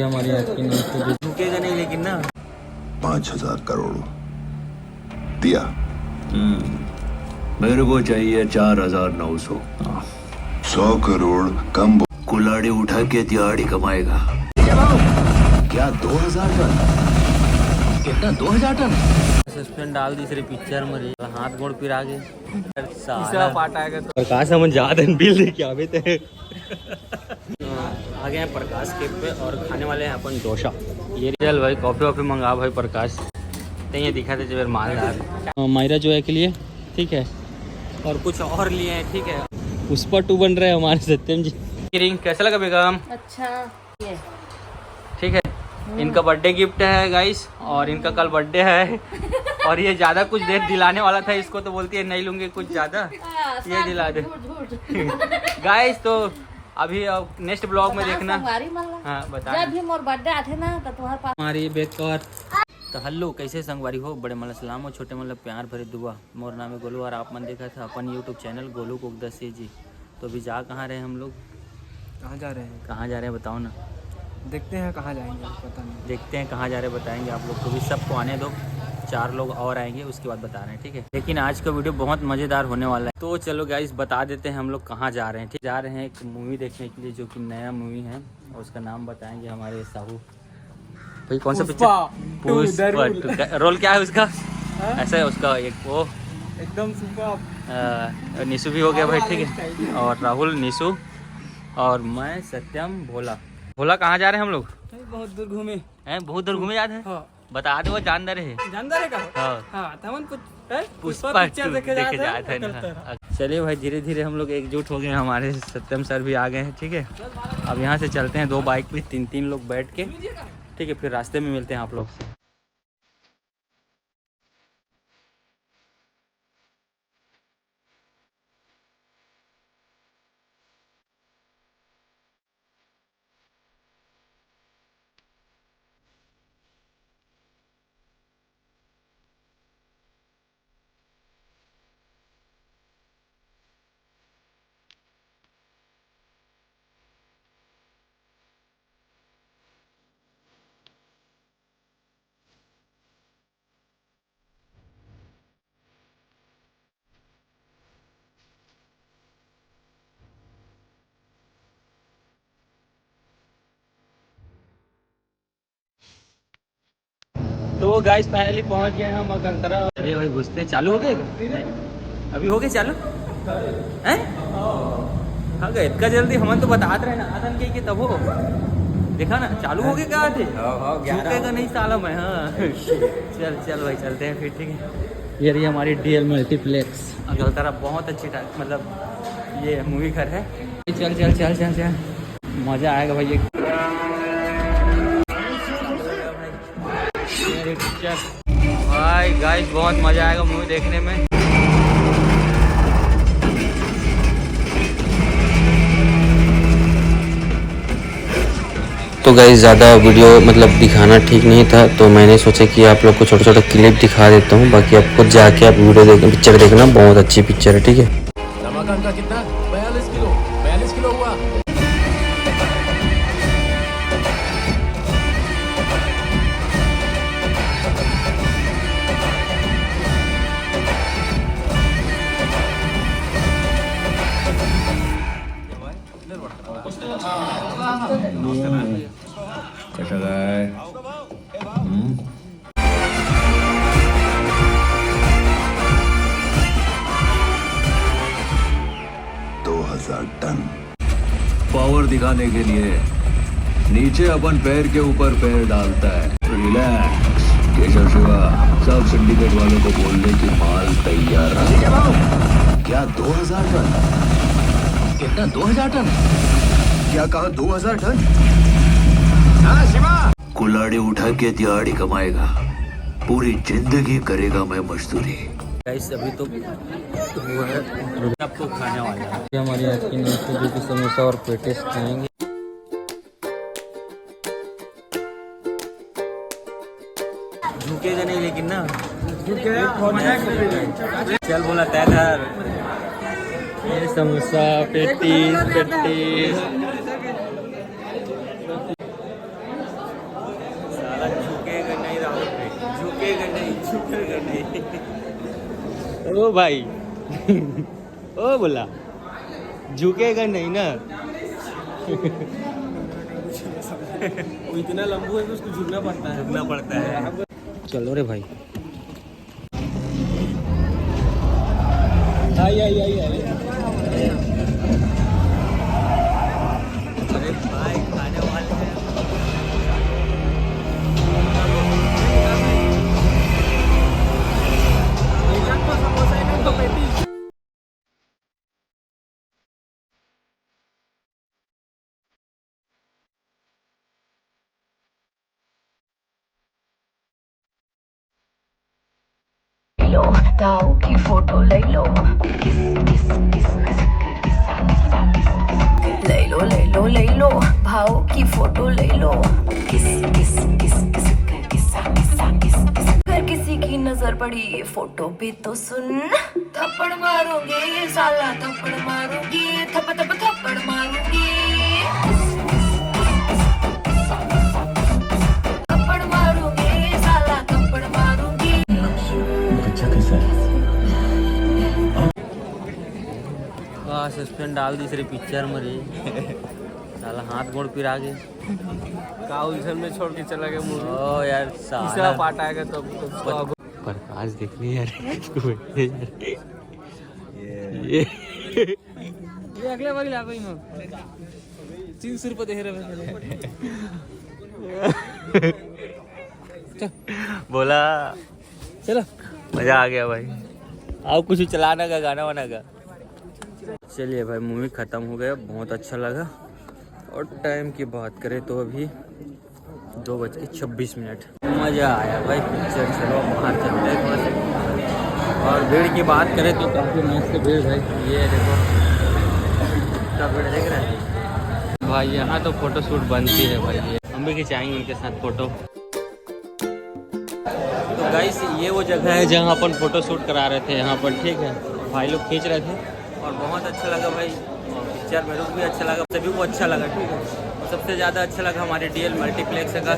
हमारी आज की न्यूज़ तो झुकेगा नहीं लेकिन ना 5,000 करोड़ दिया। मेरे को चाहिए 4,900। 100 करोड़ कम। कुल्हाड़ी उठा के दिहाड़ी कमाएगा। क्या 2,000 टन? कितना 2,000 टन? सस्पेंड डाल दी सिर्फ पिक्चर में हाथ गोड़ पिरा गए। तीसरा पार्ट आएगा तो प्रकाश हम ज्यादा बिल लेके आवे थे। आ गए हैं प्रकाश के पे और खाने वाले हैं अपन डोसा। ये चल भाई कॉफी वॉफी मंगा भाई प्रकाश तो ये दिखाते जब मालदार मायरा जो है के लिए ठीक है और कुछ और लिए हैं ठीक है। पुष्पा 2 बन रहे हैं हमारे सत्यम जी। रिंग कैसा लगा बेगम? अच्छा ठीक है। इनका बर्थडे गिफ्ट है गाइस और इनका कल बर्थडे है और ये ज्यादा कुछ देर दिलाने वाला था इसको तो बोलती है नहीं लूंगी कुछ ज्यादा ये दिला दे गाइस। तो अभी नेक्स्ट ब्लॉग में देखना। हाँ बता जब भी मोर बर्थडे आथे ना तो तुम्हारे पास हमारी बेकार तो हल्लो कैसे संगवारी हो बड़े मतलब सलाम हो छोटे मतलब प्यार भरे दुआ। मोर नाम है गोलू और आप मन देखा था अपन यूट्यूब चैनल गोलू कुकदसी जी। तो अभी जा कहाँ रहे हम लोग? कहाँ जा रहे हैं? कहाँ जा रहे हैं बताओ ना। देखते हैं कहाँ जाएंगे, पता नहीं। देखते हैं कहाँ जा रहे बताएंगे आप लोग को भी। सबको आने दो 4 लोग और आएंगे उसके बाद बता रहे हैं ठीक है। लेकिन आज का वीडियो बहुत मज़ेदार होने वाला है। तो चलो गाइस बता देते हैं हम लोग कहाँ जा रहे हैं। ठीक जा रहे हैं एक मूवी देखने के लिए जो कि नया मूवी है और उसका नाम बताएंगे हमारे साहू भाई। कौन सा पिक्चर? रोल क्या है उसका? ऐसा है उसका एक वो एकदम सुपर। निशु भी हो गया भाई ठीक है और राहुल निशु और मैं सत्यम भोला। भोला कहाँ जा रहे हैं हम लोग? बहुत दूर घूमे हैं बहुत दूर घूमे जाते हैं। हाँ। बता दे वो जानदार है। जानदार है का? हाँ हाँ तमन पुष्पा पिक्चर देखे जाते हैं। चलिए भाई धीरे धीरे हम लोग एकजुट हो गए हैं। हमारे सत्यम सर भी आ गए हैं ठीक है। अब यहाँ से चलते हैं 2 बाइक पे 3 लोग बैठ के ठीक है। फिर रास्ते में मिलते हैं आप लोग से। तो गाइस फाइनली पहुंच गए हम अकंतरा। अरे भाई घुसते चालू हो गए अभी हो गए चालू हैं? हाँ गए इतना जल्दी हम तो बतात रहे ना आदन के तब हो देखा ना चालू हो गए क्या थे का नहीं साला मैं। हाँ चल भाई चलते हैं फिर ठीक है। ये रही हमारी DL मल्टीप्लेक्स अकलतरा। बहुत अच्छी मतलब ये मूवी घर है। चल चल चल चल चल मज़ा आएगा भाई। ये भाई गाइस बहुत मजा आएगा मूवी देखने में। तो गाइस ज़्यादा वीडियो मतलब दिखाना ठीक नहीं था तो मैंने सोचा कि आप लोग को छोटे छोटे क्लिप दिखा देता हूँ। बाकी आप खुद जाके आप वीडियो देख पिक्चर देखना बहुत अच्छी पिक्चर है ठीक है। नमक का कितना? 42 किलो हुआ। कैसा है? 2,000 टन। पावर दिखाने के लिए नीचे अपन पैर के ऊपर पैर डालता है। रिलैक्स केशव शिवा सब सिंडिकेट वालों को बोलने की माल तैयार है। क्या 2,000 टन? कितना 2,000 टन? क्या कहा 2,000 टन? हाँ शिवा कुल्हाड़ी उठा के दिहाड़ी कमाएगा। पूरी जिंदगी करेगा मैं मजदूरी। गाइस अभी तो हुआ है आपको खाने वाला है। हमारी आज की न्यूज़ तो जो कि समोसा और पेटिस खाएंगे। झुकेगा नहीं लेकिन ना चल बोला तैयार। ये समोसा पेटिस पेटिस झुकेगा नहीं, झुकेगा नहीं। ओ भाई ओ बोला झुकेगा नहीं ना। वो इतना लंबू है कि उसको झुकना पड़ता है। झुकना पड़ता है। चलो रे भाई। आई आई आई आई। अरे भाई खाने वाले हैं। लो ताऊ की फोटो ले लो, ले लो ले लो ले लो, भाव की फोटो ले लो, किस किस किस किस किस्सा किस्सा किस किस। अगर किसी की नजर पड़ी ये फोटो पे तो सुन, थप्पड़ मारूंगी साला थप्पड़ मारूंगी, थप थप थप्पड़ मारूंगी, थप्पड़ मारूंगी साला थप्पड़ मारूंगी। सस्पेंड डाल दी सर पिक्चर में रे। साला हाथ गोड़ पिरा गए। का उलझन में छोड़ के चला गया मूवी। ओ यार तीसरा साला पार्ट आएगा तब प्रकाश देखनी यार। ये अगले बार ला कोई 300 रुपये दे रहे। बोला चलो मजा आ गया भाई। आओ कुछ चलाना का गाना वाना का। चलिए भाई मूवी ख़त्म हो गया, बहुत अच्छा लगा। और टाइम की बात करें तो अभी 2:26। मज़ा आया भाई पिक्चर। चलो बाहर चलते हैं थोड़ा सा। और भीड़ की बात करें तो काफ़ी मस्त भीड़ भाई। ये देखो कितना भीड़ देख रहे हैं भाई। यहाँ तो फ़ोटो शूट बनती है भाई। ये हम भी खिंचाएंगे उनके साथ फ़ोटो। तो गाइस ये वो जगह है जहाँ अपन फ़ोटो शूट करा रहे थे यहाँ पर, ठीक है। भाई लोग खींच रहे थे और बहुत अच्छा लगा भाई। और पिक्चर मेरे को भी अच्छा लगा, सभी को अच्छा लगा, ठीक है। और सबसे ज़्यादा अच्छा लगा हमारे DL मल्टीप्लेक्स का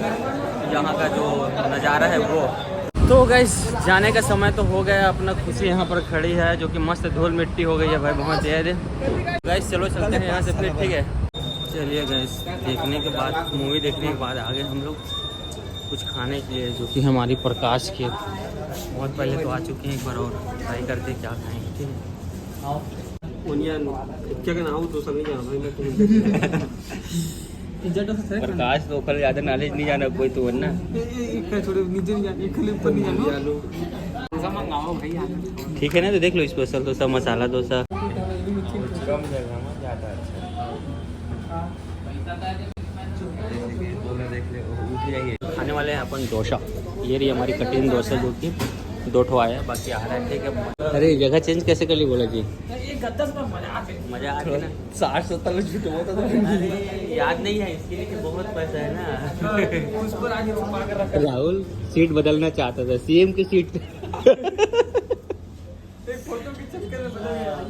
यहाँ का जो नज़ारा है वो। तो गाइस जाने का समय तो हो गया अपना। खुशी यहाँ पर खड़ी है जो कि मस्त धूल मिट्टी हो गई है भाई बहुत ज़्यादा। गाइस चलो चलते हैं यहाँ से फिर, ठीक है। चलिए गाइस देखने के बाद, मूवी देखने के बाद आगे हम लोग कुछ खाने के लिए, जो कि हमारी प्रकाश के बहुत पहले तो आ चुके हैं। एक बार और ट्राई करते क्या खाएंगे, ठीक है। प्रकाश तो कल ज़्यादा नॉलेज नहीं जाना कोई तो वरना थोड़े नीचे नहीं जाने, खाली ऊपर नहीं जाने। ठीक है ना। तो देख लो स्पेशल डोसा, मसाला डोसा। खाने वाले हैं अपन डोसा। ये रही हमारी कठिन डोसा जो कि 2 ठो आया, बाकी आ रहा है, ठीक है। अरे जगह चेंज कैसे कर ली बोला जी। मजा आ गया ना। 60-70 में छूट होता था। याद नहीं है इसके लिए कि बहुत पैसा है ना। उस पर आगे छुपा कर रखा। राहुल सीट बदलना चाहता था, CM की सीट। फोटो के चक्कर में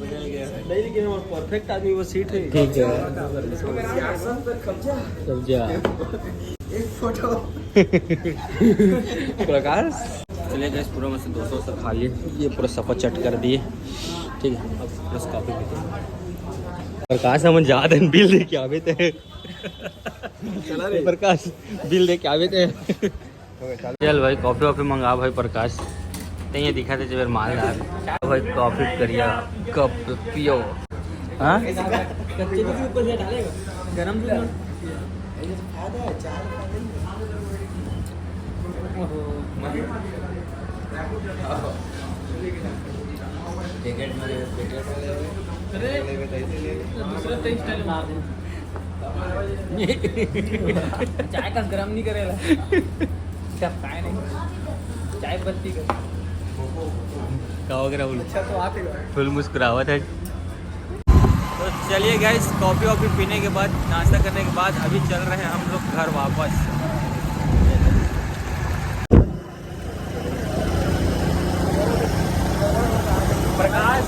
बदल गया। नहीं लेकिन वो परफेक्ट आदमी वो सीट है। ठीक है कब्जा। एक फोटो प्रकाश चले गए पूरा में से 200 से खा लिए। ये पूरा सफ़ा चट कर दिए, ठीक है। अब बस कॉफ़ी पीते हैं। प्रकाश हम ज़्यादा बिल दे के आवे थे। प्रकाश बिल दे के आवे थे। चल भाई कॉफ़ी वॉफ़ी मंगा भाई प्रकाश। तो ये दिखाते थे मालदार भाई। कॉफ़ी करिया कप पियो। हाँ गरम चाय का गरम नहीं करेला। चाय नहीं, चाय पत्ती का क्या हो गया? अच्छा तो आते फुल मुस्कुरावत है। तो चलिए गाइस कॉफ़ी वॉफ़ी पीने के बाद, नाश्ता करने के बाद अभी चल रहे हैं हम लोग घर वापस। प्रकाश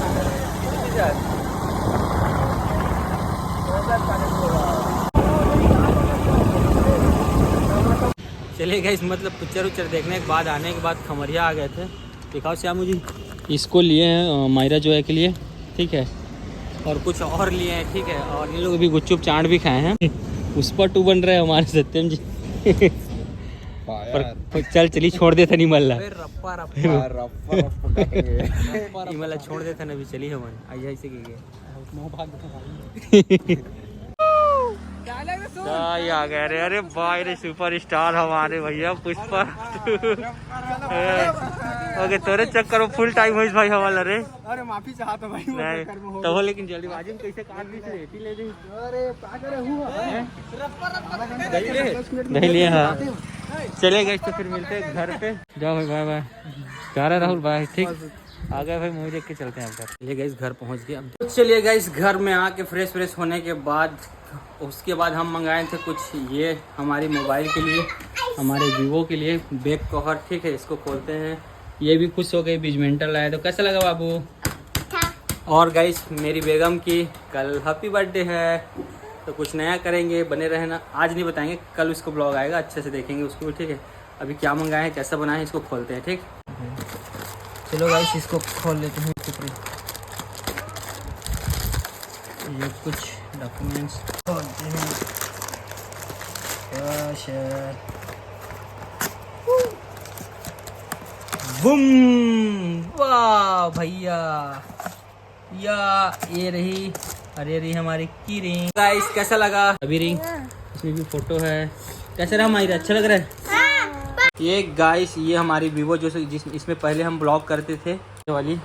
चलिए गाइस, मतलब पिक्चर उच्चर देखने के बाद आने के बाद खमरिया आ गए थे। दिखाओ श्याम मुझे, इसको लिए हैं मायरा जो है के लिए, ठीक है, और कुछ और लिए हैं, ठीक है। और ये लोग अभी गुपचुप चाट भी खाए हैं। उस पर 2 बन रहे हैं हमारे सत्यम जी। पर चल चली छोड़ देता नहीं मल्ला इमला छोड़ देता ना भी चली हमन आई ऐसे की गए आ गए। अरे अरे भाई रे, सुपर स्टार हमारे भैया पुष्पा। ओके तोरे चक्कर में फुल टाइम हो भाई हमारा रे। अरे माफी चाहता भाई नहीं तो लेकिन जल्दीबाजी में कैसे काट दी रेती ले दी। नहीं लिए हाँ। चले गए तो फिर मिलते हैं घर पे। जाओ भाई, बाय बाय। जा रहा राहुल भाई, ठीक आ गए भाई, मूवी देख के चलते हैं घर। चलिए गाइस घर पहुंच गए अब। चलिए गाइस घर में आके फ्रेश होने के बाद उसके बाद हम मंगाए थे कुछ ये हमारी मोबाइल के लिए, हमारे वीवो के लिए बैक कवर, ठीक है। इसको खोलते हैं। ये भी खुश हो गई, बैडमिंटन लाए तो कैसा लगा बाबू? और गाइस मेरी बेगम की कल हैप्पी बर्थडे है, तो कुछ नया करेंगे, बने रहना। आज नहीं बताएंगे, कल उसको ब्लॉग आएगा, अच्छे से देखेंगे उसको भी, ठीक है। अभी क्या मंगाए हैं, कैसा बनाए हैं, इसको खोलते हैं, ठीक। चलो गाइस इसको खोल लेते हैं। ये कुछ डॉक्यूमेंट्स खोलते हैं। बूम, वाह भैया, या ये रही, अरे रही हमारी की रिंग। गाइस कैसा लगा? अभी रिंग, इसमें भी फोटो है। कैसा रहा मायरा, अच्छा लग रहा है? ये गाइस ये हमारी वीवो जो इसमें पहले हम ब्लॉग करते थे, ये वाली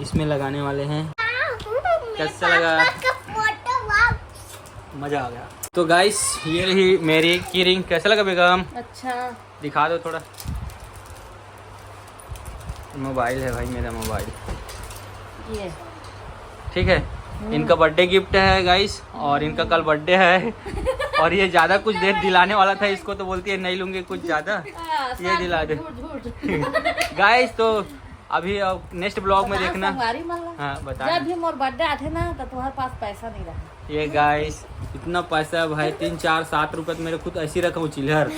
इसमें लगाने वाले हैं। कैसा लगा? मजा आ गया। तो गाइस ये रही मेरी की रिंग। कैसा लगा बेगम? अच्छा, दिखा दो थोड़ा। मोबाइल है भाई, मेरा मोबाइल, ये ठीक है। इनका बर्थडे गिफ्ट है गाइस, और इनका कल बर्थडे है। और ये ज़्यादा कुछ देर दिलाने वाला था इसको, तो बोलती है नहीं लूँगी कुछ ज़्यादा, ये दिला दे। गाइस तो अभी नेक्स्ट ब्लॉग में देखना। हाँ बता। जब भी मोर बर्थडे आते ना तो तुम्हारे पास पैसा नहीं रहा। ये गाइस इतना पैसा है भाई, 3 4 7 रुपए तो मेरे खुद ऐसी रखा हूँ चिल्लर।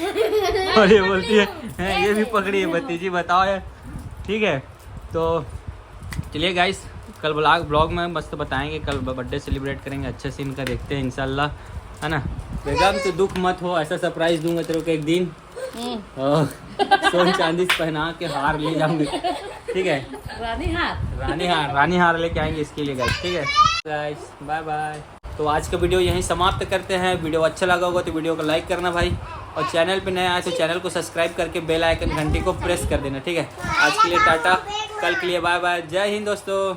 और ये बोलती है ये भी पकड़ी है भतीजी, बताओ यार, ठीक है। तो चलिए गाइस कल ब्लॉग में बस तो बताएंगे, कल बर्थडे सेलिब्रेट करेंगे अच्छे से इनका, देखते हैं इंशाल्लाह, है ना। बेगम तो दुख मत हो, ऐसा सरप्राइज दूंगा तेरे को एक दिन। सोन चांदी पहना के हार ले जाऊंगी, ठीक है। रानी हार लेके आएंगे इसके लिए गाइस, ठीक है। Guys bye bye. तो आज का वीडियो यहीं समाप्त करते हैं। वीडियो अच्छा लगा होगा तो वीडियो को लाइक करना भाई, और चैनल पे नए आए तो चैनल को सब्सक्राइब करके बेल आइकन घंटी को प्रेस कर देना, ठीक है। आज के लिए टाटा, कल के लिए बाय बाय। जय हिंद दोस्तों।